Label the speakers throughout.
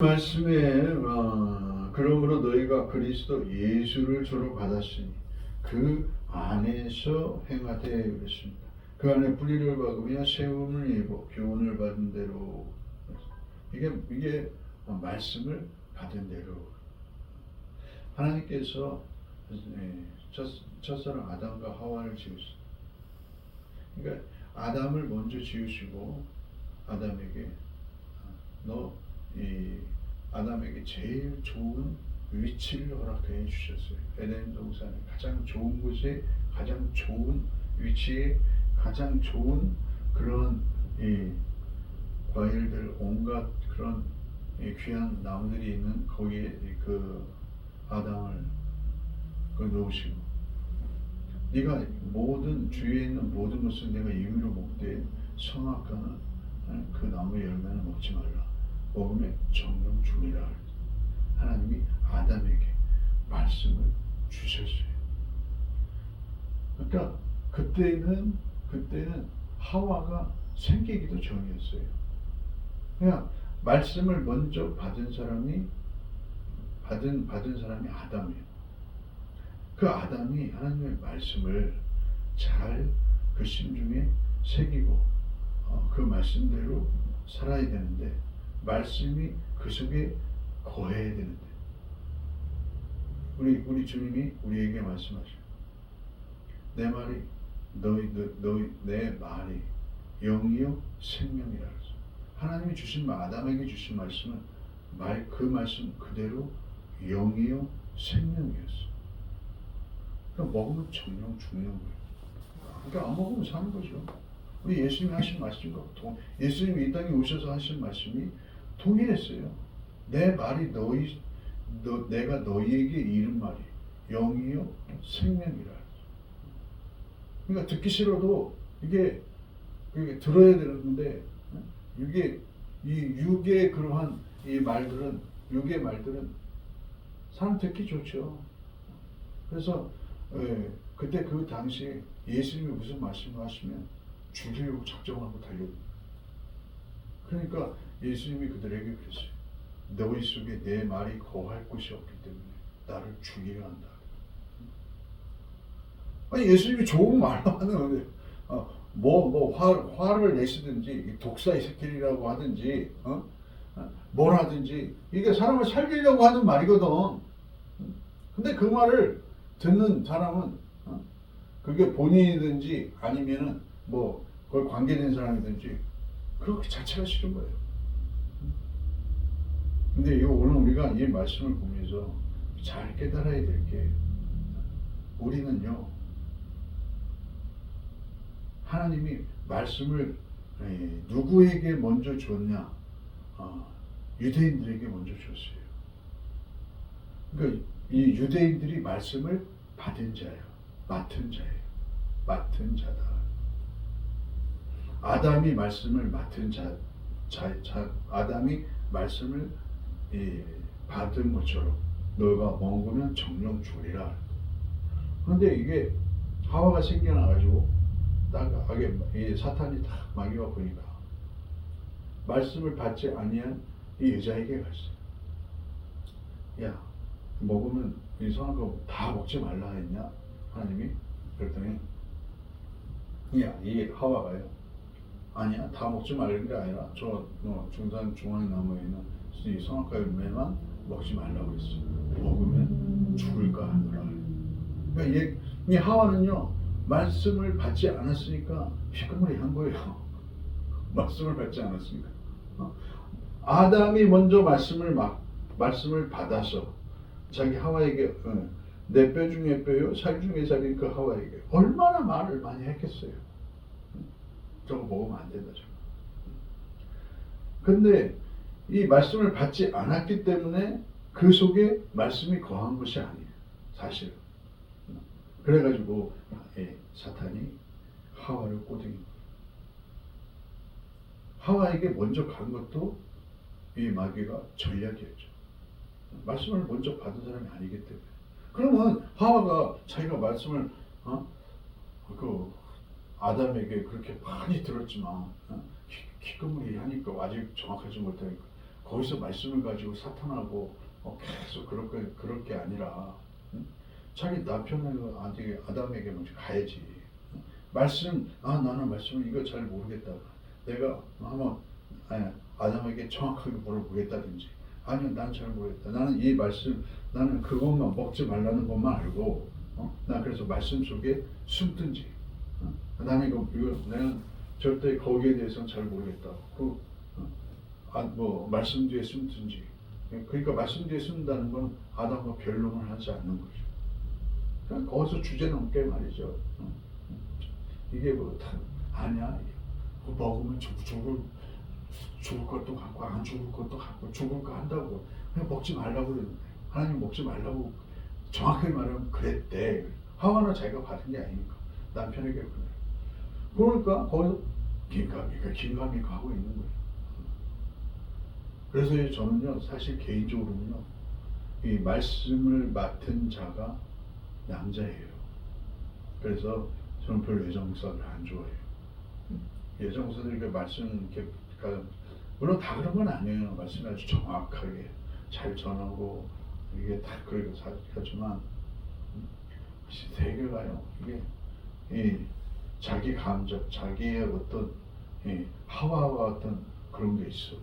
Speaker 1: 말씀에 그러므로 너희가 그리스도 예수를 주로 받았으니 그 안에서 행하되 그랬습니다. 그 안에 뿌리를 박으며 세움을 입어 교훈을 받은 대로. 이게 말씀을 받은 대로. 하나님께서 첫사랑 아담과 하와를 지으셨어요. 그러니까 아담을 먼저 지으시고 아담에게 아담에게 제일 좋은 위치를 허락해 주셨어요. 에덴 동산의 가장 좋은 곳에, 가장 좋은 위치에, 가장 좋은 그런 과일들, 온갖 그런 귀한 나무들이 있는 거기에 그 아담을 놓으시고, 네가 모든 주위에 있는 모든 것을 내가 임의로 먹되 선악과는 그 나무의 열매는 먹지 말라. 먹으면 정령 죽으리라. 하나님이 아담에게 말씀을 주셨어요. 그러니까 그때는 하와가 생기기도 전이었어요. 그냥 말씀을 먼저 받은 사람이 아담이에요. 그 아담이 하나님의 말씀을 잘 그 심중에 새기고 그 말씀대로 살아야 되는데, 말씀이 그 속에 거해야 되는데, 우리 주님이 우리에게 말씀하셔. 내 말이 내 말이 영이요 생명이라 그랬어. 하나님이 주신 아담에게 주신 말씀은 그 말씀 그대로 영이요 생명이었어. 그러니까 먹으면 정령 죽는 거예요. 그러니까 안 먹으면 사는 거죠. 우리 예수님이 하신 말씀과 예수님이 이 땅에 오셔서 하신 말씀이 동일했어요. 내 말이 내가 너희에게 이른 말이 영이요 생명이라. 그러니까 듣기 싫어도 이게 들어야 되는데, 이게 이 육의 그러한 육의 말들은 사람 듣기 좋죠. 그래서 그때 그 당시에 예수님이 무슨 말씀을 하시면 죽이려고 작정하고 달려요. 그러니까 예수님이 그들에게 그랬어요. 너희 속에 내 말이 거할 곳이 없기 때문에 나를 죽이려 한다. 아니, 예수님이 좋은 말로 하는 화를 내시든지 독사의 새끼라고 하든지 뭘 하든지 이게 사람을 살리려고 하는 말이거든. 근데 그 말을 듣는 사람은 그게 본인이든지 아니면은 그걸 관계된 사람이든지 그렇게 자체가 싫은 거예요. 근데 오늘 우리가 이 말씀을 보면서 잘 깨달아야 될 게, 우리는요, 하나님이 말씀을 누구에게 먼저 줬냐? 유대인들에게 먼저 줬어요. 그러니까 이 유대인들이 말씀을 받은 자예요. 맡은 자다. 아담이 말씀을 맡은 아담이 말씀을 받은 것처럼 너가 먹으면 정령 죽으리라. 그런데 이게 하와가 생겨나가지고 사탄이 딱 마귀가 보니까 말씀을 받지 아니한 이 여자에게 갔어요. 야, 먹으면 이상한 거 다 먹지 말라 했냐? 하나님이. 그랬더니 이 하와가요, 아니야, 다 먹지 말는 게 아니라 중앙에 나무에 있는 이 선악과 열매만 먹지 말라고 그랬어. 먹으면 죽을까 하노라. 그러니까 이 하와는요, 말씀을 받지 않았으니까 피그물이 한 거예요. 말씀을 받지 않았으니까. 아담이 먼저 말씀을 받아서 자기 하와에게 내 뼈 중에 뼈요 살 중에 살인 그 하와에게 얼마나 말을 많이 했겠어요. 저거 먹으면 안 된다. 저거. 근데 이 말씀을 받지 않았기 때문에 그 속에 말씀이 거한 것이 아니에요. 사실은. 그래가지고 사탄이 하와를 꼬드긴 거예요. 하와에게 먼저 간 것도 이 마귀가 전략이었죠. 말씀을 먼저 받은 사람이 아니기 때문에. 그러면 하와가 자기가 말씀을 아담에게 그렇게 많이 들었지만 기꺼이 하니까 아직 정확하지 못하니까 거기서 말씀을 가지고 사탄하고 계속 그럴 게 아니라 자기 남편을 아담에게 먼저 가야지. 말씀, 나는 말씀을 이거 잘 모르겠다. 내가 한번 아담에게 정확하게 물어보겠다든지, 아니요, 난 잘 모르겠다. 나는 이 말씀, 나는 그것만 먹지 말라는 것만 알고, 나 그래서 말씀 속에 숨든지, 나는 이거 내가 절대 거기에 대해서는 잘 모르겠다. 말씀 뒤에 숨든지. 그러니까 말씀 뒤에 숨는다는 건 아담과 변론을 하지 않는 거죠. 그러니까 거기서 주제 넘게 말이죠. 이게 아니야. 먹으면 죽을 것도 같고 안 죽을 것도 같고 죽을 거 한다고 그냥 먹지 말라고 그러는데 하나님 먹지 말라고 정확하게 말하면 그랬대. 하와는 자기가 받은 게 아니니까 남편에게 그래. 그러니까 거기서 긴가민가 하고 있는 거예요. 그래서 저는요 사실 개인적으로는요 이 말씀을 맡은 자가 남자예요. 그래서 저는 별로 여자목사를 안 좋아해요. 여자목사들이 말씀 이렇게 물론 다 그런 건 아니에요. 말씀을 아주 정확하게 잘 전하고 이게 다 그러고 하지만 세계가요 이게 이 자기 감정, 자기의 어떤 하와와 어떤 그런 게 있어.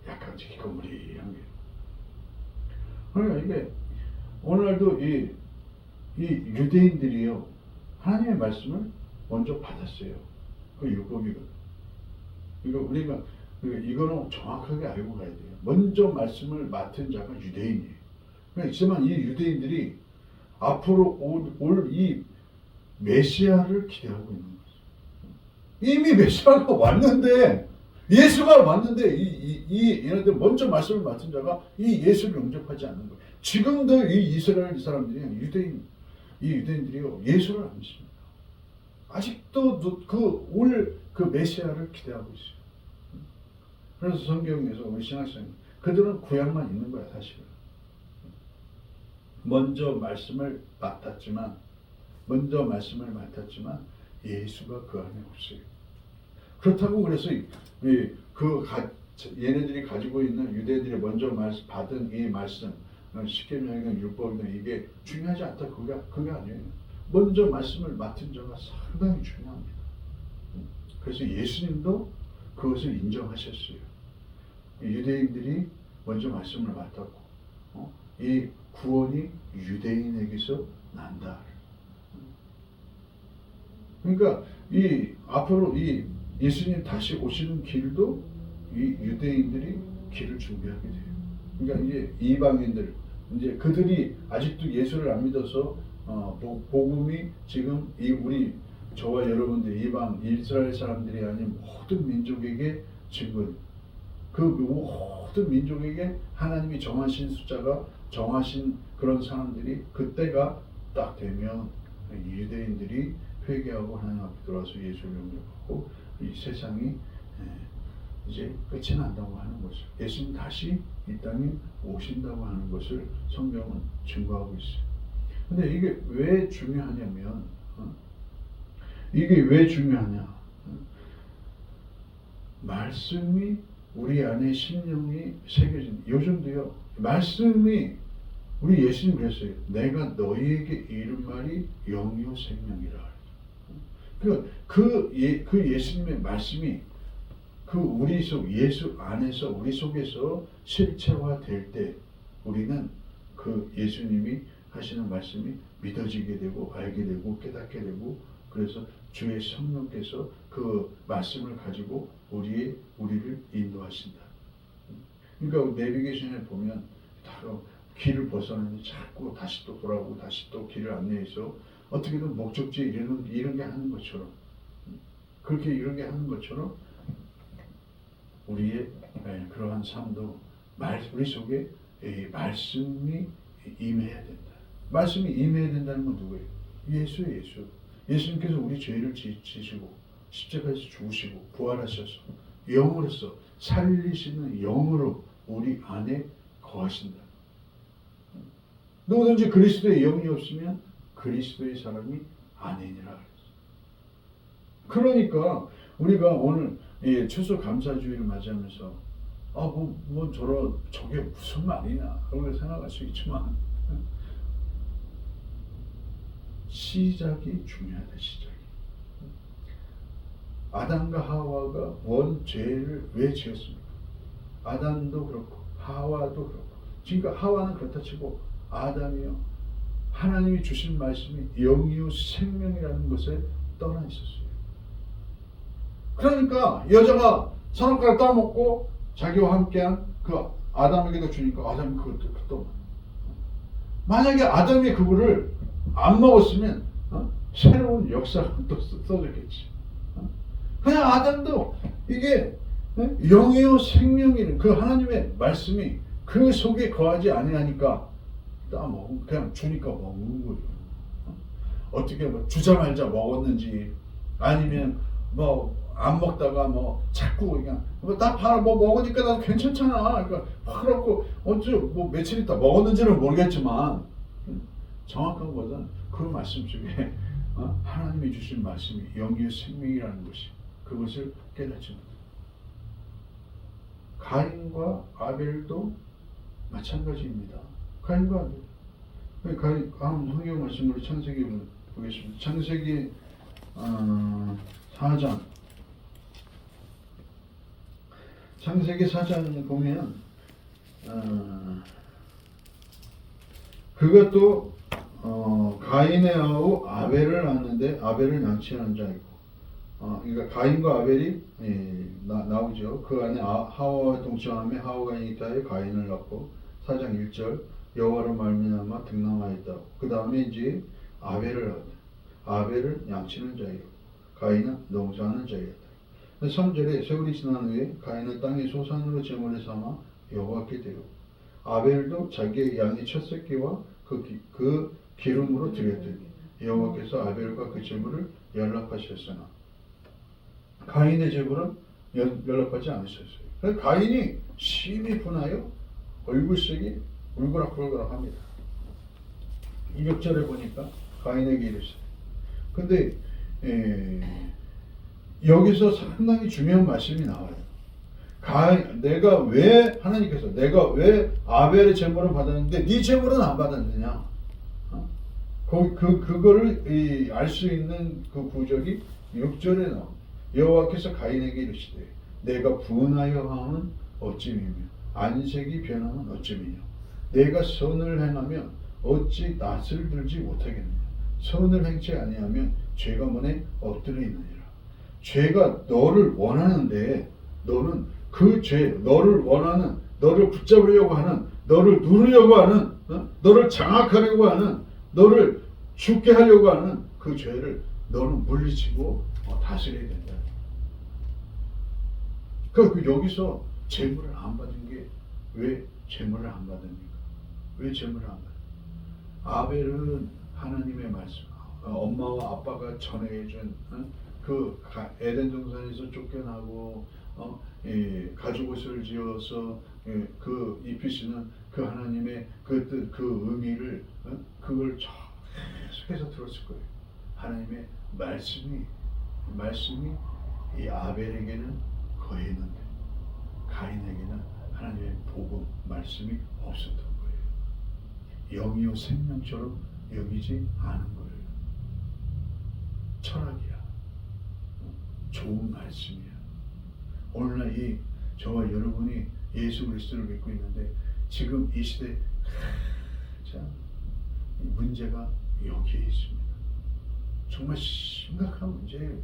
Speaker 1: 약간 기꺼무리한 게. 그러니까 이게 오늘날도 이 유대인들이요 하나님의 말씀을 먼저 받았어요. 그 율법이거든. 그러니까 우리가 이거는 정확하게 알고 가야 돼요. 먼저 말씀을 맡은 자가 유대인이에요. 그렇지만 이 유대인들이 앞으로 올 이 메시아를 기대하고 있는 거죠. 이미 메시아가 왔는데 예수가 왔는데 얘네들 먼저 말씀을 맡은 자가 이 예수를 영접하지 않는 거예요. 지금도 이 이스라엘 사람들이 이 유대인들이요 예수를 안 믿습니다. 아직도 그 메시아를 기대하고 있어요. 그래서 성경에서 우리 신학생 그들은 구약만 있는 거야 사실은. 먼저 말씀을 맡았지만 예수가 그 안에 없어요. 그렇다고 그래서 얘네들이 가지고 있는 유대인들이 먼저 받은 이 말씀, 십계명이든 율법이든 이게 중요하지 않다 그게 아니에요. 먼저 말씀을 맡은 자가 상당히 중요합니다. 그래서 예수님도 그것을 인정하셨어요. 유대인들이 먼저 말씀을 맡았고, 이 구원이 유대인에게서 난다. 그러니까 앞으로 예수님 다시 오시는 길도 이 유대인들이 길을 준비하게 돼요. 그러니까 이제 이방인들, 이제 그들이 아직도 예수를 안 믿어서 복음이 지금 저와 여러분들 이방 이스라엘 사람들이 아닌 모든 민족에게 지금 그 모든 민족에게 하나님이 정하신 숫자가 정하신 그런 사람들이 그때가 딱 되면 유대인들이 회개하고 하나님 앞에 들어와서 예수를 영접하고 이 세상이 이제 끝이 난다고 하는 것을 예수님 다시 이 땅에 오신다고 하는 것을 성경은 증거하고 있어요. 근데 이게 왜 중요하냐면 말씀이 우리 안에 심령이 새겨진 요즘도요 말씀이 우리 예수님 그랬어요. 내가 너희에게 이른 말이 영이요 생명이라. 그 예수님의 말씀이 예수 안에서 우리 속에서 실체화될 때 우리는 그 예수님이 하시는 말씀이 믿어지게 되고 알게 되고 깨닫게 되고 그래서 주의 성령께서 그 말씀을 가지고 우리를 인도하신다. 그러니까 내비게이션에 보면 길을 벗어나는데 자꾸 다시 또 돌아오고 다시 또 길을 안내해서 어떻게든 목적지에 이런 게 하는 것처럼 그렇게 이런 게 하는 것처럼 우리의 그러한 삶도 우리 속에 말씀이 임해야 된다. 말씀이 임해야 된다는 건 누구예요? 예수. 예수님께서 우리 죄를 지시고 십자가에서 죽으시고 부활하셔서 영으로서 살리시는 영으로 우리 안에 거하신다. 누구든지 그리스도의 영이 없으면 그리스도의 사람이 아니니라. 그러니까 우리가 오늘 추수감사주의를 맞이하면서 저게 무슨 말이냐 그렇게 생각할 수 있지만 시작이 중요하다. 시작이. 아담과 하와가 원죄를 왜 지었습니까? 아담도 그렇고 하와도 그렇고. 그러니까 하와는 그렇다 치고 아담이요, 하나님이 주신 말씀이 영이요 생명이라는 것에 떠나 있었어요. 그러니까 여자가 선악과를 따먹고 자기와 함께한 그 아담에게도 주니까 아담이 그것도 또 만약에 아담이 그거를 안 먹었으면 새로운 역사가 또 써졌겠지. 그냥 아담도 이게 영이요 생명이는 그 하나님의 말씀이 그 속에 거하지 아니하니까 그냥 주니까 먹는 거예요. 어떻게 뭐 주자마자 먹었는지 아니면 뭐 안 먹다가 뭐 자꾸 그냥 나 바로 뭐 먹으니까 나도 괜찮잖아. 그러니까 그렇고 뭐 며칠 있다 먹었는지는 모르겠지만 정확한 것은 그 말씀 속에 하나님이 주신 말씀이 영이요 생명이라는 것이 그것을 깨닫지 못해요. 가인과 아벨도 마찬가지입니다. 가인과 아벨. 성경 말씀으로 창세기 보겠습니다. 창세기 4장. 창세기 4장 보면 그것도 가인의 아우 아벨을 낳았는데 아벨을 양치하는 자이고, 그러니까 가인과 아벨이 나오죠. 그 안에 하와와 동침하며 하와가 이타에 가인을 낳고 4장 1절 여호와로 말미암아 등남하였다고. 그 다음에 이제 아벨을 낳았다. 아벨은 양치는 자이고 가인은 농사하는 자이었다. 3절에 세월이 지난 후에 가인은 땅의 소산으로 제물을 삼아 여호와께 드리고 아벨도 자기의 양의 첫 새끼와 그 기름으로 드렸더니 여호와께서 아벨과 그 제물을 연락하셨으나 가인의 제물은 연락하지 않으셨어요. 그래서 가인이 심히 분하여 얼굴색이 울그락불그락합니다. 2절에 보니까 가인에게 이르시되, 근데 여기서 상당히 중요한 말씀이 나와요. 하나님께서 내가 왜 아벨의 제물을 받았는데 네 제물은 안 받았느냐? 그거를 알 수 있는 그 구절이 6절에 나옵니다. 여호와께서 가인에게 이르시되 내가 분하여 함은 어찌미며 안색이 변함은 어찌미냐? 내가 선을 행하면 어찌 낯을 들지 못하겠느냐? 선을 행치 아니하면 죄가 문에 엎드려 있느니라. 죄가 너를 원하는데 너는 그 죄, 너를 원하는, 너를 붙잡으려고 하는, 너를 누르려고 하는, 너를 장악하려고 하는, 너를 죽게 하려고 하는 그 죄를 너는 물리치고 다스려야 된다. 그 여기서 제물을 안 받은 게 왜 제물을 안 받습니까? 왜 제물을 안 받아요? 아벨은 하나님의 말씀, 엄마와 아빠가 전해준 그 에덴 동산에서 쫓겨나고 가죽 옷을 지어서 그 입히시는 그 하나님의 그 뜻, 그 의미를 그걸 계속해서 들었을 거예요. 하나님의 말씀이 이 아벨에게는 거했는데 가인에게는 하나님의 복음 말씀이 없었던 거예요. 영이요 생명처럼 여기지 않은 거예요. 철학이야. 좋은 말씀이야. 오늘날 저와 여러분이 예수 그리스도를 믿고 있는데 지금 이 시대 문제가 여기에 있습니다. 정말 심각한 문제예요.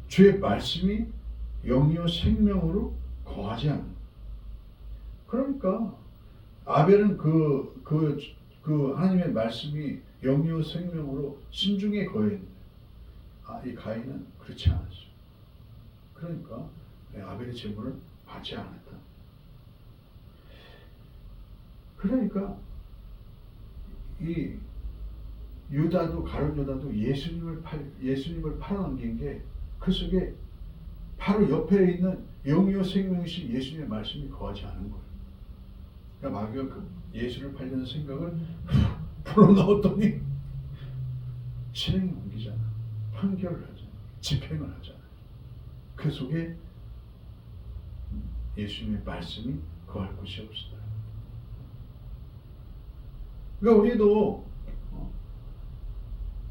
Speaker 1: 주의 말씀이 영이요 생명으로 거하지 않는. 그러니까 아벨은 그 하나님의 말씀이 영이요 생명으로 신중에 거했는데 이 가인은 그렇지 않았어요. 그러니까 아벨의 제물을 받지 않았다. 그러니까 이 유다도 가룟 유다도 예수님을 팔아넘긴 게 그 속에 바로 옆에 있는 영이요 생명이신 예수님의 말씀이 거하지 않은 거예요. 그러니까 마귀가 그 예수를 팔려는 생각을 풀어넣었더니 실행에 옮기잖아. 판결을 하잖아. 집행을 하잖아. 그 속에 예수님의 말씀이 거할 곳이 없으다. 그러니까 우리도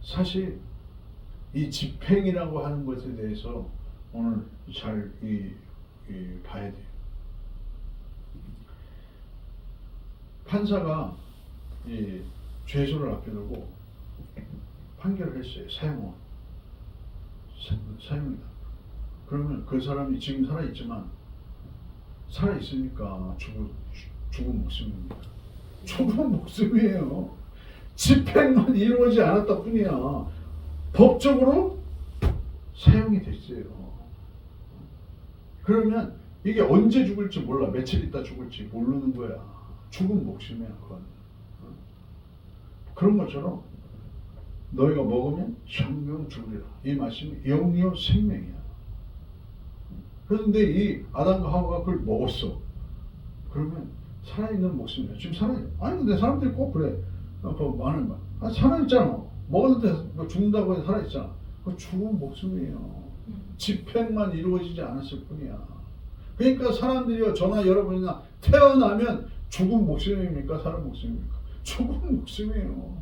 Speaker 1: 사실 이 집행이라고 하는 것에 대해서 오늘 잘 봐야 돼요. 판사가 이 죄수를 앞에 두고 판결을 했어요. 사형이다. 그러면 그 사람이 지금 살아있지만 살아있으니까 죽은 목숨입니다. 죽은 목숨이에요. 집행만 이루어지지 않았다 뿐이야. 법적으로 사형이 됐어요. 그러면 이게 언제 죽을지 몰라. 며칠 있다 죽을지 모르는 거야. 죽은 목숨이야 그건. 그런 것처럼 너희가 먹으면 영영 죽으리라. 이 말씀이 영영 생명이야. 그런데 이 아담과 하와가 그걸 먹었어. 그러면 살아있는 목숨이야. 지금 살아있어. 아니 근데 사람들이 꼭 그래. 많은 말. 살아있잖아. 먹었는데 뭐 죽는다고 해서 살아있잖아. 그거 죽은 목숨이에요. 집행만 이루어지지 않았을 뿐이야. 그러니까 사람들이요, 저나 여러분이나 태어나면 죽은 목숨입니까? 사람 목숨입니까? 죽은 목숨이에요.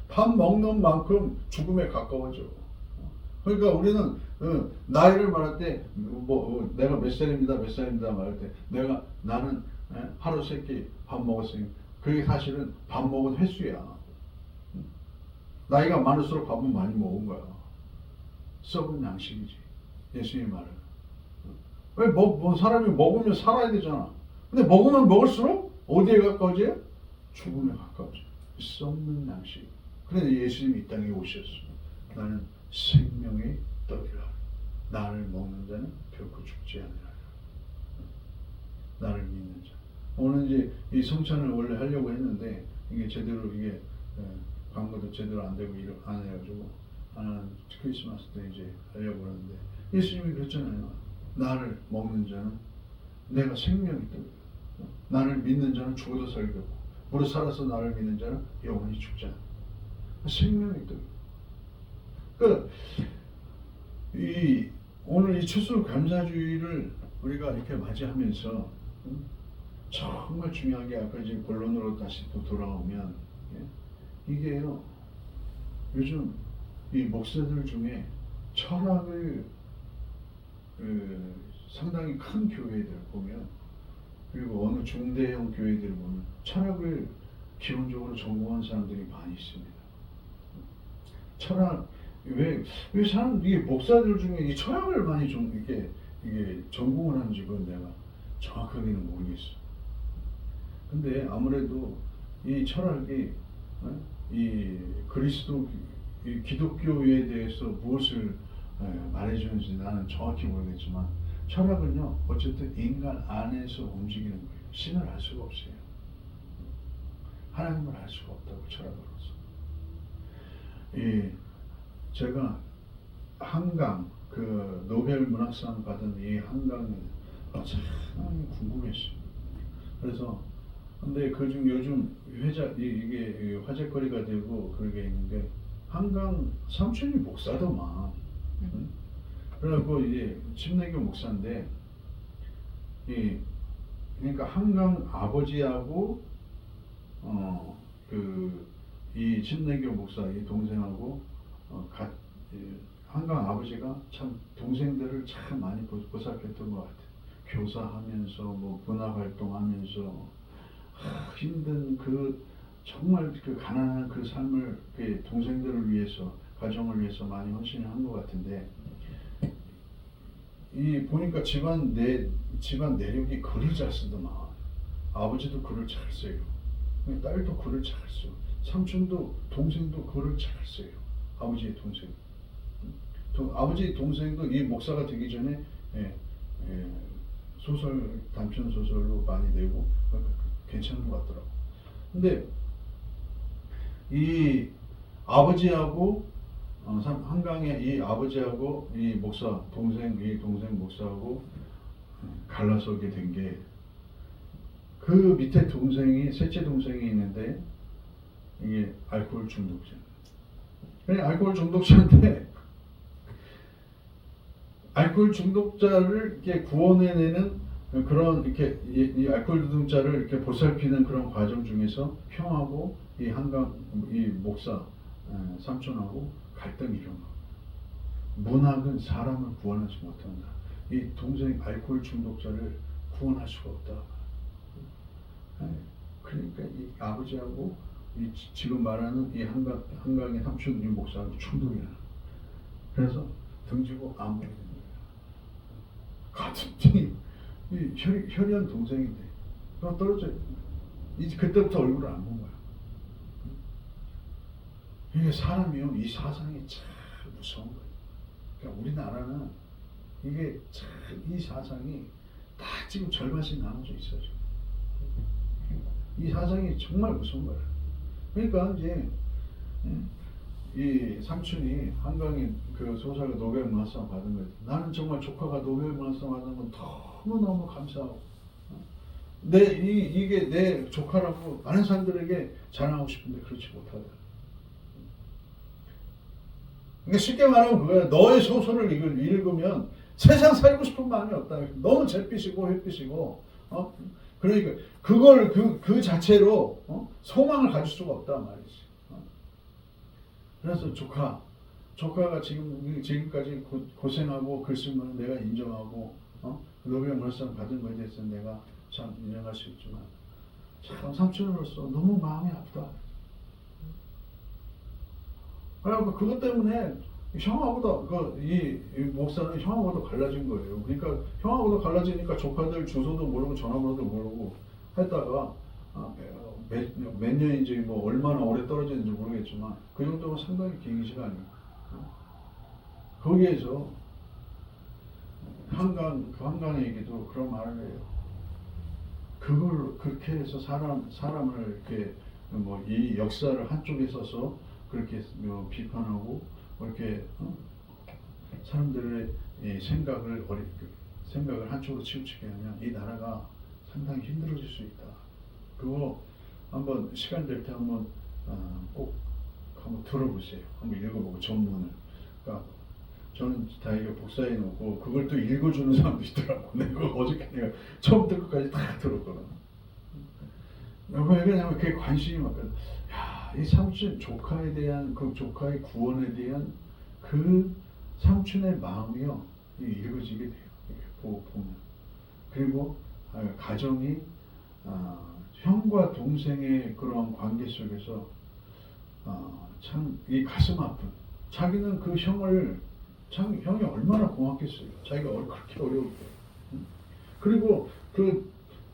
Speaker 1: 밥 먹는 만큼 죽음에 가까워져. 그러니까 우리는 나이를 말할 때 내가 몇 살입니다 말할 때 나는 하루 세 끼 밥 먹었으니 그게 사실은 밥 먹은 횟수야. 나이가 많을수록 밥은 많이 먹은 거야. 썩은 양식이지. 예수님 말은. 왜 사람이 먹으면 살아야 되잖아. 근데 먹으면 먹을수록 어디에 가까워져요? 죽음에 가까워져. 썩는 양식. 그래서 예수님이 이 땅에 오셨어. 나는 생명의 떡이라. 나를 먹는 자는 결코 죽지 않으리라. 나를 믿는 자. 오늘 이제 이 성찬을 원래 하려고 했는데 이게 제대로 광고도 제대로 안 되고 안 해가지고 크리스마스 때 이제 하려고 하는데 예수님이 그랬잖아요. 나를 먹는 자는 내가 생명이 떡이다. 나를 믿는 자는 죽어도 살겠고 무릇 살아서 나를 믿는 자는 영원히 죽지 않아. 생명이 떡이다. 오늘 이 추수 감사주의를 우리가 이렇게 맞이하면서 정말 중요한 게 아까 이제 본론으로 다시 또 돌아오면 이게요. 요즘 이 목사들 중에 철학을 상당히 큰 교회들 보면 그리고 어느 중대형 교회들 보면 철학을 기본적으로 전공한 사람들이 많이 있습니다. 철학 왜 이게 목사들 중에 이 철학을 많이 좀 이게 전공을 하는지 그건 내가 정확하게는 모르겠어. 근데 아무래도 이 철학이 이 그리스도 이 기독교에 대해서 무엇을 말해주는지 나는 정확히 모르겠지만 철학은요 어쨌든 인간 안에서 움직이는 거예요. 신을 알 수가 없어요. 하나님을 알 수가 없다고 철학으로서. 제가 한강 노벨 문학상 받은 이 한강이 참 궁금했어요. 그래서 근데 그중 요즘 이게 화제거리가 되고 그러게 있는데 한강 삼촌이 목사더만. 그래갖고 이제 침례교 목사인데 그러니까 한강 아버지하고 이 침례교 목사 이 동생하고 한강 아버지가 참 동생들을 참 많이 보살폈던 것 같아요. 교사하면서 뭐 문화활동하면서 힘든 정말 가난한 삶을 동생들을 위해서 가정을 위해서 많이 헌신을 한 것 같은데 보니까 집안 내력이 글을 잘 쓰더만. 아버지도 글을 잘 써요. 딸도 글을 잘 써. 삼촌도 동생도 글을 잘 써요. 아버지의 동생. 아버지 동생도 이 목사가 되기 전에 단편 소설로 많이 내고 괜찮은 것 같더라고. 근데 이 아버지하고 한강에 이 아버지하고 이 목사 동생 목사하고 갈라서게 된 게 그 밑에 셋째 동생이 있는데 이게 알코올 중독자. 그냥 알코올 중독자인데 알코올 중독자를 이렇게 구원해내는 그런 이렇게 이 알코올 노동자를 이렇게 보살피는 그런 과정 중에서 형하고 이 한강 이 목사 삼촌하고 갈등이 일어나. 문학은 사람을 구원하지 못한다. 이 동생 알코올 중독자를 구원할 수가 없다. 그러니까 이 아버지하고 이 지금 말하는 이 한강의 삼촌 이 목사하고 충돌이 나. 그래서 등지고 안 보이는 거예요. 같은 이 혈연 동생인데 떨어져. 이제 그때부터 얼굴을 안 본 거야. 이게 사람이요, 이 사상이 참 무서운 거예요. 그러니까 우리나라는 이게 참 이 사상이 다 지금 절반씩 나눠져 있어요. 이 사상이 정말 무서운 거예요. 그러니까 이제 이 삼촌이 한강이 그 소설가 노벨 문학상 받은 거예요. 나는 정말 조카가 노벨 문학상 받은 건 너무너무 감사하고 이게 내 조카라고 많은 사람들에게 자랑하고 싶은데 그렇지 못하다. 그러니까 쉽게 말하면 그거야. 너의 소설을 읽으면 세상 살고 싶은 마음이 없다. 너무 잿빛이고 햇빛이고 그러니까 그걸 그 자체로 소망을 가질 수가 없단 말이지. 그래서 조카가 지금까지 고생하고 글 쓴 거는 내가 인정하고 노벨 문학상 받은 거에 대해서 내가 참 인정할 수 있지만 참 삼촌으로서 너무 마음이 아프다. 그래서 그것 때문에 형하고도 이 목사는 형하고도 갈라진 거예요. 그러니까 형하고도 갈라지니까 조카들 주소도 모르고 전화번호도 모르고 했다가 몇 년인지 뭐 얼마나 오래 떨어졌는지 모르겠지만 그 정도면 상당히 긴 시간이에요. 거기에서 한강에게도 그런 말을 해요. 그걸 그렇게 해서 사람을 이렇게 뭐 이 역사를 한쪽에 서서 그렇게 비판하고 이렇게 사람들의 생각을 한쪽으로 치우치게 하면 이 나라가 상당히 힘들어질 수 있다. 그거 한번 시간 될 때 한번 꼭 한번 들어보세요. 한번 읽어보고 전문을. 그러니까 저는 다 이거 복사해 놓고 그걸 또 읽어주는 사람도 있더라고. 내가 어저께 내가 처음부터 끝까지 다 들었거든. 왜냐면 그게 관심이 많거든. 이 삼촌 조카에 대한 그 조카의 구원에 대한 그 삼촌의 마음이요 읽어지게 돼요. 이렇게 보면. 그리고 가정이 형과 동생의 그런 관계 속에서 참 이 가슴 아픈. 자기는 그 형이 얼마나 고맙겠어요. 자기가 그렇게 어려울 때. 그리고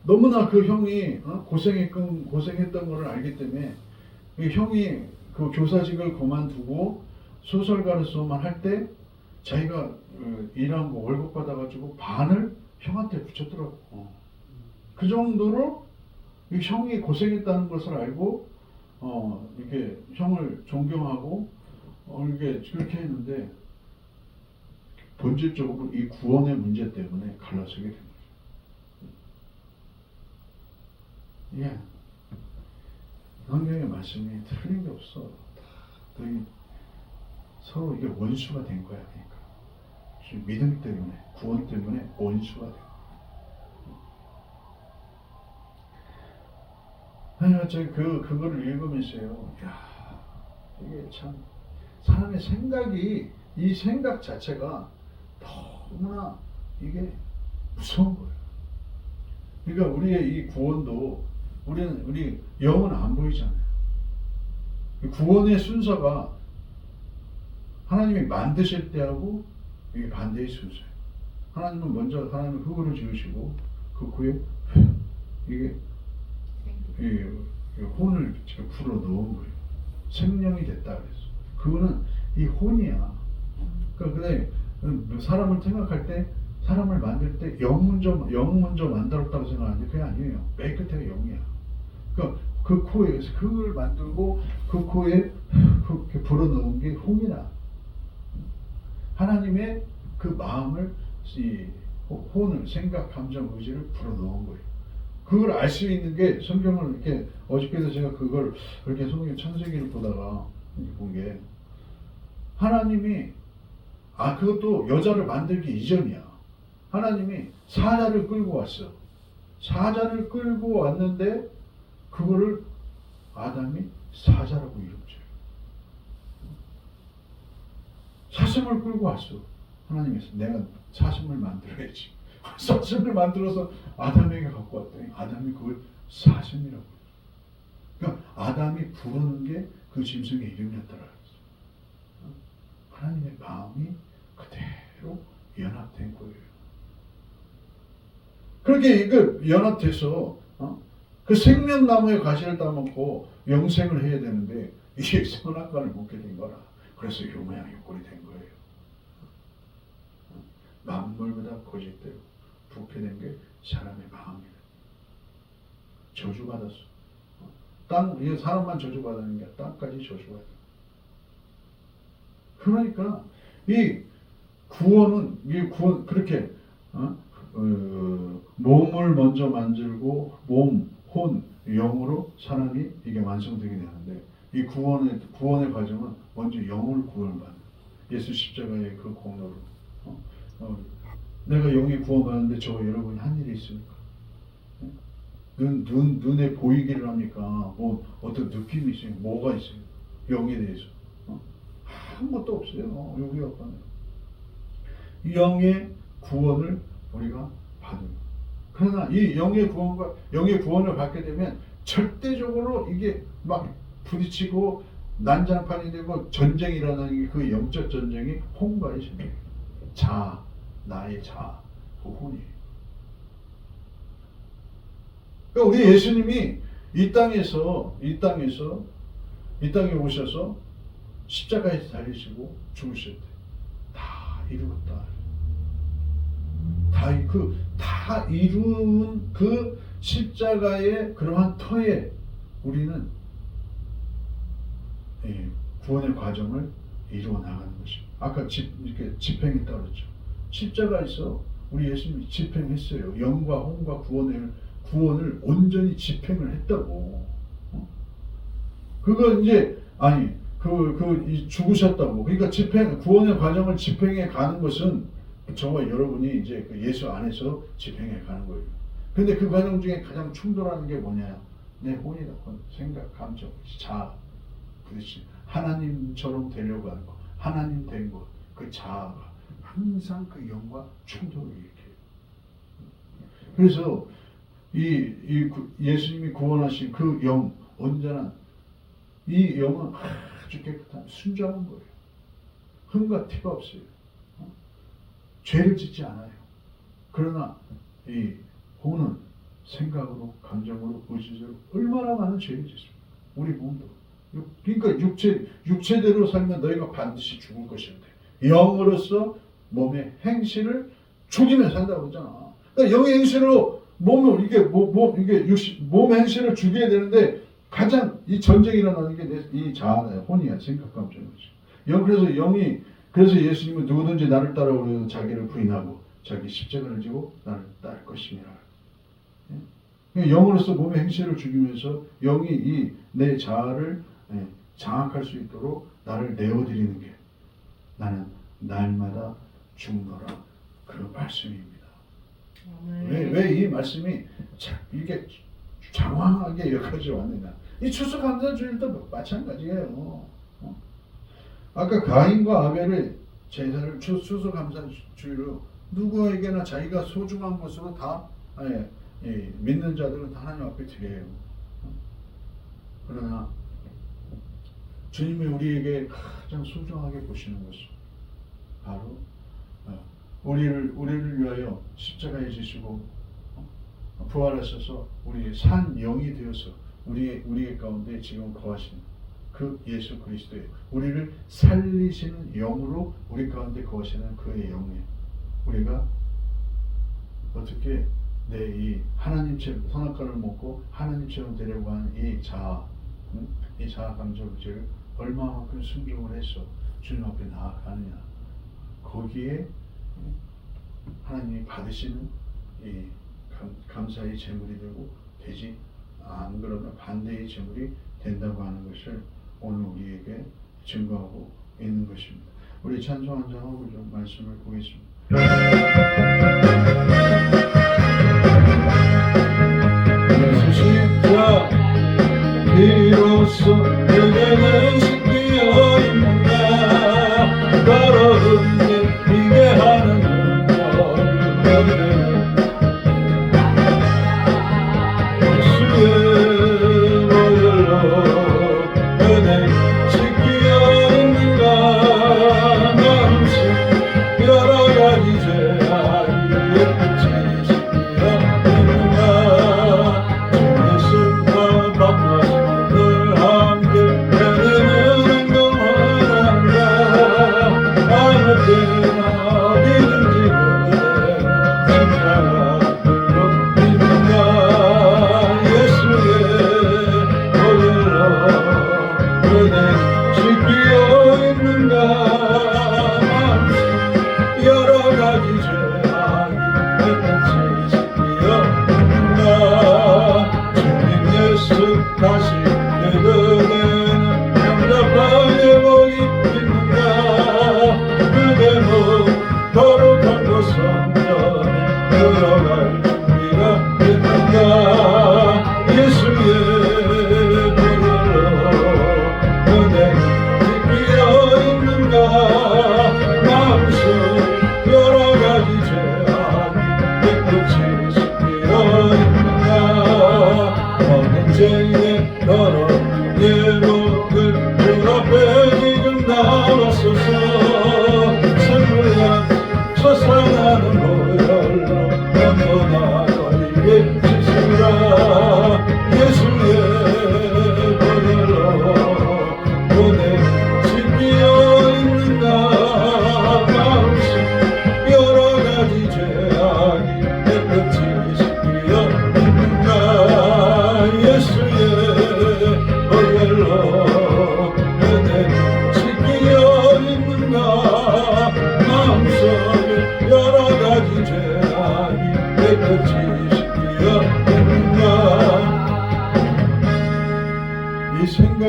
Speaker 1: 너무나 그 형이 고생했던 것을 알기 때문에 형이 그 교사직을 그만두고 소설가로서만 할 때 자기가 일한 거 월급 받아가지고 반을 형한테 붙였더라고. 그 정도로 형이 고생했다는 것을 알고 이렇게 형을 존경하고 이렇게 그렇게 했는데 본질적으로 이 구원의 문제 때문에 갈라서게 된 거죠. 예. 성경의 말씀이 틀린 게 없어. 서로 이게 원수가 된 거야. 그러니까 믿음 때문에, 구원 때문에 원수가 된 거야. 아니, 그거를 읽으면서요. 야, 이게 참 사람의 생각이 이 생각 자체가 너무나 이게 무서운 거예요. 그러니까 우리의 이 구원도 우리 영은 안 보이잖아요. 구원의 순서가 하나님이 만드실 때하고 이게 반대의 순서예요. 하나님은 먼저 흙으로 지으시고 그 후에 이게 혼을 불어 넣은 거예요. 생명이 됐다 그랬어. 그거는 이 혼이야. 그러니까 사람을 생각할 때 사람을 만들 때 영 먼저 만들었다고 생각하는데 그게 아니에요. 맨 끝에가 영이야. 그러니까 그 코에 그걸 만들고 그 코에 그렇게 불어넣은 게 혼이다. 하나님의 그 마음을 이 혼을 생각, 감정, 의지를 불어넣은 거예요. 그걸 알 수 있는 게 성경을 이렇게 어저께도 제가 그걸 이렇게 성경 창세기를 보다가 본 게 하나님이 그것도 여자를 만들기 이전이야. 하나님이 사자를 끌고 왔어. 사자를 끌고 왔는데 그거를 아담이 사자라고 이름지어요. 사슴을 끌고 왔어. 하나님께서 내가 사슴을 만들어야지. 사슴을 만들어서 아담에게 갖고 왔더니 아담이 그걸 사슴이라고. 그러니까 아담이 부르는 게 그 짐승의 이름이었더라. 하나님의 마음이 그대로 연합된 거예요. 그렇게 그 연합돼서 그 생명나무의 가시를 따먹고 영생을 해야 되는데 이게 선악과를 먹게 된 거라. 그래서 이 모양이 꼴이 된 거예요. 만물보다 거짓되고 부패 된 게 사람의 마음이에요. 저주받았어. 이게 사람만 저주받는 게 땅까지 저주받아요. 그러니까 이 구원 그렇게 몸을 먼저 만들고 몸, 혼, 영으로 사람이 이게 완성되게 되는데 이 구원의 과정은 먼저 영을 구원받는 예수 십자가의 그 공로로 내가 영이 구원받는데 저 여러분이 한 일이 있습니까? 눈에 보이기를 합니까? 뭐 어떤 느낌이 있어요? 뭐가 있어요? 영에 대해서 아무것도 없어요. 여기 없거든요. 영의 구원을 우리가 받은. 그러나 이 영의 구원을 받게 되면 절대적으로 이게 막 부딪히고 난장판이 되고 전쟁이 일어나는 게 그 영적 전쟁이 혼과의 전쟁이에요. 나의 그 혼이에요. 그러니까 우리 예수님이 이 땅에 오셔서 십자가에서 달리시고 죽으실 때 다 이루었다. 다 이룬 그 십자가의 그러한 터에 우리는 구원의 과정을 이루어 나가는 것입니다. 아까 이렇게 집행했다고 그랬죠. 십자가에서 우리 예수님이 집행했어요. 영과 혼과 구원을 온전히 집행을 했다고. 그거 이제 죽으셨다고. 그러니까 구원의 과정을 집행해 가는 것은 저와 여러분이 이제 그 예수 안에서 집행해 가는 거예요. 근데 그 과정 중에 가장 충돌하는 게 뭐냐? 내 혼이다. 생각, 감정, 부딪히 하나님처럼 되려고 하는 거, 하나님 된 것, 그 자아가 항상 그 영과 충돌을 일으켜요. 그래서 예수님이 구원하신 그 영, 온전한 이 영은 아주 깨끗한 순전한 거예요. 흠과 티가 없어요. 죄를 짓지 않아요. 그러나 이 혼은 생각으로, 감정으로, 의지적으로 얼마나 많은 죄를 짓습니까? 우리 몸도. 그러니까 육체대로 살면 너희가 반드시 죽을 것인데 영으로서 몸의 행실을 죽이면 산다고 하잖아. 그러니까 영의 행실로 몸 행실을 죽여야 되는데 가장 이 전쟁이 일어나는 게 이 자아야, 혼이야, 생각, 감정이지. 그래서 예수님은 누구든지 나를 따라오려는 자기를 부인하고 자기 십자가를 지고 나를 따를 것이니라. 영으로서 몸의 행실을 죽이면서 영이 내 자아를 장악할 수 있도록 나를 내어드리는 게 나는 날마다 죽노라. 그 말씀입니다. 왜 이 말씀이 이게 장황하게 여기까지 왔느냐. 이 추수감사주일도 마찬가지예요. 아까 가인과 아벨의 제사를 추수감사주일로 누구에게나 자기가 소중한 것으로 다 믿는 자들은 하나님 앞에 드려요. 그러나 주님이 우리에게 가장 소중하게 보시는 것은 바로 우리를 위하여 십자가에 지시고 부활하셔서 우리의 산 영이 되어서 우리의 가운데 지금 거하시는 그 예수 그리스도의 우리를 살리시는 영으로 우리 가운데 거하시는 그의 영에 우리가 어떻게 이 하나님처럼 선악과를 먹고 하나님처럼 되려고 하는 이 자아 감정을 얼마만큼 순종을 해서 주님 앞에 나아가느냐. 거기에 하나님이 받으시는 이 감사의 제물이 되고 되지 안 그러면 반대의 제물이 된다고 하는 것을 오늘 우리에게 증거하고 있는 것입니다. 우리 찬송 한 장 하고 좀 말씀을 보겠습니다.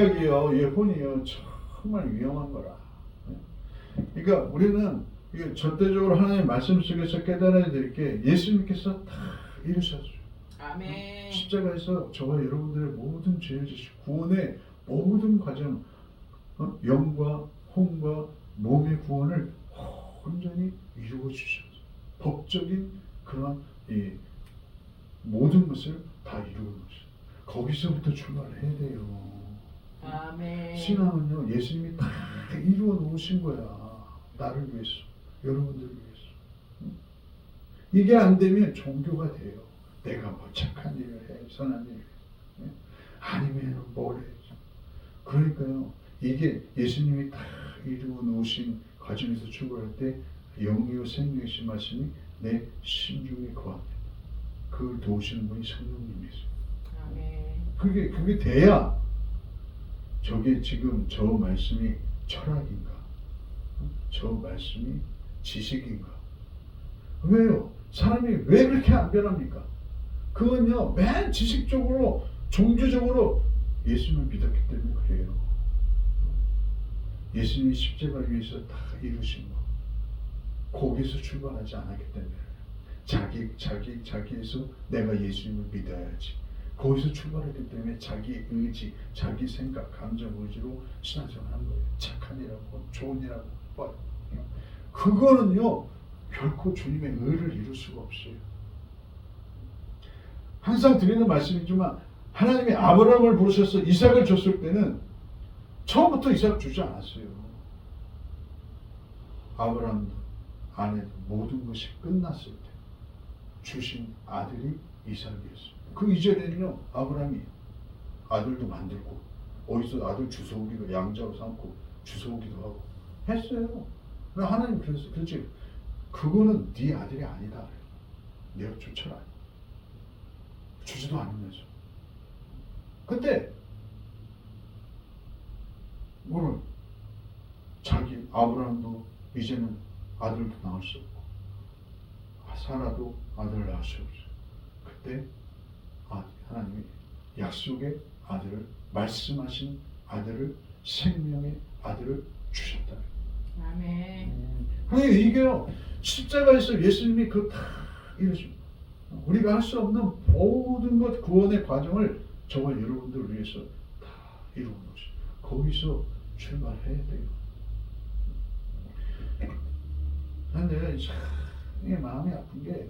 Speaker 1: 죄악이요, 이 혼이요, 정말 위험한 거라. 그러니까 우리는 이게 절대적으로 하나님의 말씀 속에서 깨달아야 될 게 예수님께서 다 이루셨어요.
Speaker 2: 아멘.
Speaker 1: 십자가에서 저와 여러분들의 모든 죄를 지시고 구원의 모든 과정, 영과 혼과 몸의 구원을 온전히 이루어 주셨어요. 법적인 그런 이 모든 것을 다 이루어 놓으셨어요. 거기서부터 출발해야 돼요.
Speaker 2: 아멘.
Speaker 1: 신앙은요, 예수님이 다 이루어 놓으신 거야. 나를 위해서, 여러분들을 위해서. 이게 안 되면 종교가 돼요. 내가 뭐 착한 일을 해, 선한 일을 해. 아니면 뭘 해. 그러니까요, 이게 예수님이 다 이루어 놓으신 과정에서 출발할 때 영이요 생명이신 말씀이 내 심중에 거합니다. 그걸 도우시는 분이 성령님이세요.
Speaker 2: 아멘.
Speaker 1: 그게 돼야 저게 지금 저 말씀이 철학인가? 저 말씀이 지식인가? 왜요? 사람이 왜 그렇게 안 변합니까? 그건요, 맨 지식적으로, 종교적으로 예수님을 믿었기 때문에 그래요. 예수님이 십자가 위에서 다 이루신 거. 거기서 출발하지 않았기 때문에 자기에서 내가 예수님을 믿어야지. 거기서 출발했기 때문에 자기 의지, 자기 생각, 감정, 의지로 신앙생활 하는 거예요. 착한 일하고 좋은 일하고 그거는요 결코 주님의 의를 이룰 수가 없어요. 항상 드리는 말씀이지만 하나님이 아브라함을 부르셔서 이삭을 줬을 때는 처음부터 이삭을 주지 않았어요. 아브라함도 아내도 모든 것이 끝났을 때 주신 아들이 이삭이었어요. 그 이전에는요 아브라함이 아들도 만들고 어디서 아들 주워오기도 양자로 삼고 주워오기도 하고 했어요. 하나님 그래서 그렇지 그거는 네 아들이 아니다. 내가 쫓아라. 주지도 않으면서. 근데 뭐를 자기 아브라함도 이제는 아들도 낳을 수 없고 사라도 아들을 낳을 수 없어요. 그때 하나님이 약속의 아들을 말씀하신 아들을 생명의 아들을 주셨다.
Speaker 2: 아멘.
Speaker 1: 그러니까 이게요 십자가에서 예수님이 그 다 이루십니다. 우리가 할 수 없는 모든 것 구원의 과정을 저와 여러분들을 위해서 다 이루어 놓으시. 거기서 출발해야 돼요. 근데 이게 마음이 아픈 게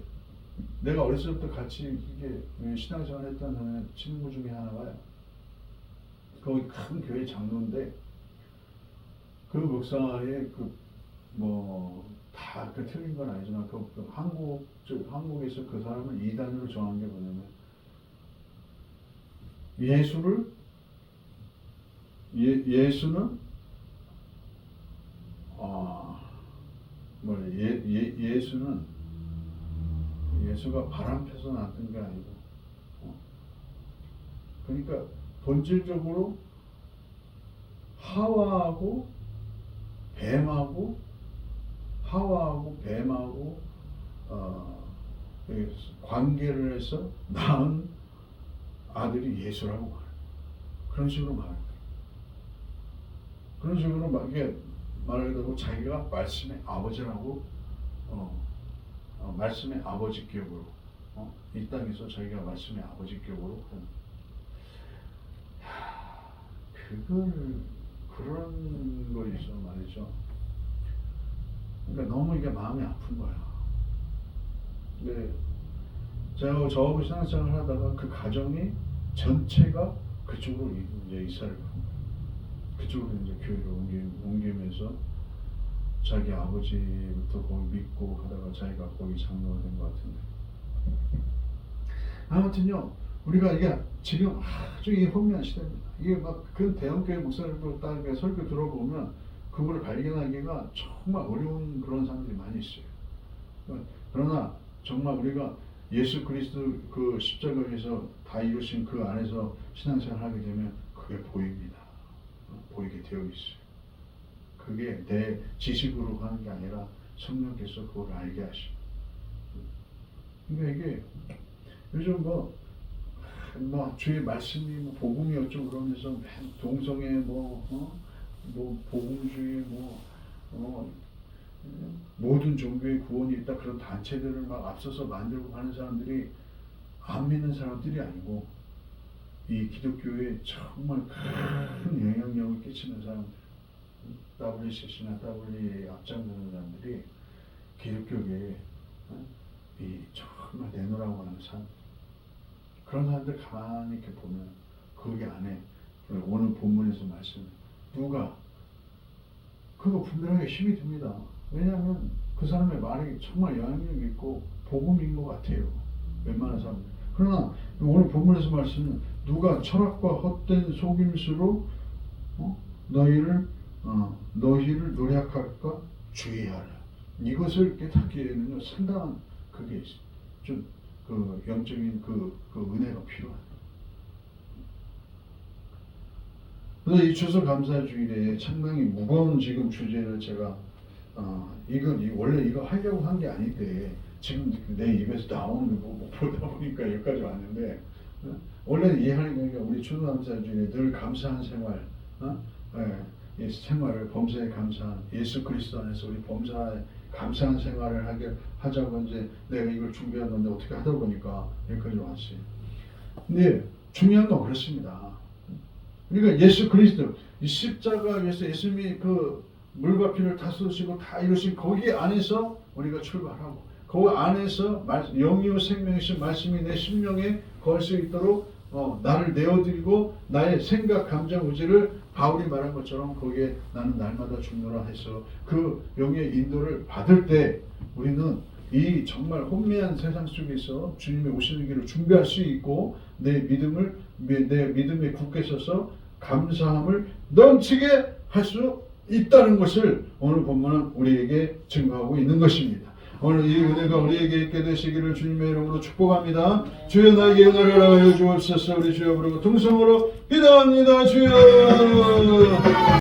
Speaker 1: 내가 어렸을 때부터 같이 이게 신앙생활 했던 친구 중에 하나가 거기 큰 교회 장로인데 그 목사의 다 틀린 건 아니지만 한국에서 그 사람을 이단으로 정한 게 뭐냐면 예수는 예수가 바람 펴서 낳은 게 아니고 그러니까 본질적으로 하와하고 뱀하고 관계를 해서 낳은 아들이 예수라고 말해요. 그런 식으로 말해요. 그런 식으로 말하게 되고 자기가 말씀의 아버지라고 말씀의 아버지 격으로 이 땅에서 자기가 말씀의 아버지 격으로 그런 거 있어 말이죠. 그러니까 너무 이게 마음이 아픈 거야. 근데 제가 저하고 신앙생활을 하다가 그 가정이 전체가 그쪽으로 이제 이사를 간 거예요. 그쪽으로 이제 교회를 옮기면서 자기 아버지부터 거기 믿고 하다가 자기가 거기 장로가 된 것 같은데. 아무튼요, 우리가 이게 지금 아주 이 혼미한 시대입니다. 이게 그 대형교회 목사님들 딱 설교 들어보면 그걸 발견하기가 정말 어려운 그런 사람들이 많이 있어요. 그러나 정말 우리가 예수 그리스도 그 십자가에서 다 이루신 그 안에서 신앙생활 하게 되면 그게 보입니다. 보이게 되어 있어요. 그게 내 지식으로 하는 게 아니라 성령께서 그걸 알게 하시고. 그러니까 이게 요즘 뭐 주의 말씀이 뭐 복음이 어쩌고 그러면서 동성애 뭐 복음주의 모든 종교의 구원이 있다 그런 단체들을 막 앞서서 만들고 하는 사람들이 안 믿는 사람들이 아니고 이 기독교에 정말 큰 영향력을 끼치는 사람들, WCC나 WE에 앞장서는 사람들이 기독교계에 이 정말 내놓으라고 하는 사람, 그런 사람들 가만히 이렇게 보면 거기 안에 오늘 본문에서 말씀 누가 그거 분별하기 힘이 듭니다. 왜냐하면 그 사람의 말이 정말 영향력이 있고 복음인 것 같아요. 웬만한 사람들. 그러나 오늘 본문에서 말씀은 누가 철학과 헛된 속임수로 너희를 노력할까 주의하라. 이것을 깨닫기에는 상당한 그게 좀 그 영적인 그 은혜가 필요합니다. 그래서 이 추수감사주일에 상당히 무거운 지금 주제를 제가 원래 이거 하려고 한 게 아닌데 지금 내 입에서 나오는 거 못 보다 보니까 여기까지 왔는데 원래 이해하는 거니까 우리 추수감사주일에 늘 감사한 생활, 이 생활을 범사에 감사한 예수 그리스도 안에서 우리 범사에 감사한 생활을 하자고 이제 내가 이걸 준비한 건데 어떻게 하다 보니까 여기까지 왔어요. 근데 중요한 건 그렇습니다. 그러니까 예수 그리스도 이 십자가 위에서 예수님이 그 물과 피를 다 쏟으시고 다 이루신 거기 안에서 우리가 출발하고 그 안에서 영이요 생명이신 말씀이 내 심령에 거할 수 있도록 나를 내어드리고 나의 생각, 감정, 의지를 바울이 말한 것처럼 거기에 나는 날마다 죽노라 해서 그 영의 인도를 받을 때 우리는 이 정말 혼미한 세상 속에서 주님의 오시는 길을 준비할 수 있고 내 믿음에 굳게 서서 감사함을 넘치게 할 수 있다는 것을 오늘 본문은 우리에게 증거하고 있는 것입니다. 오늘 이 은혜가 우리에게 있게 되시기를 주님의 이름으로 축복합니다. 주여 나에게 은혜를 하여 주옵소서. 우리 주여 부르고 동성으로 기도합니다. 주여.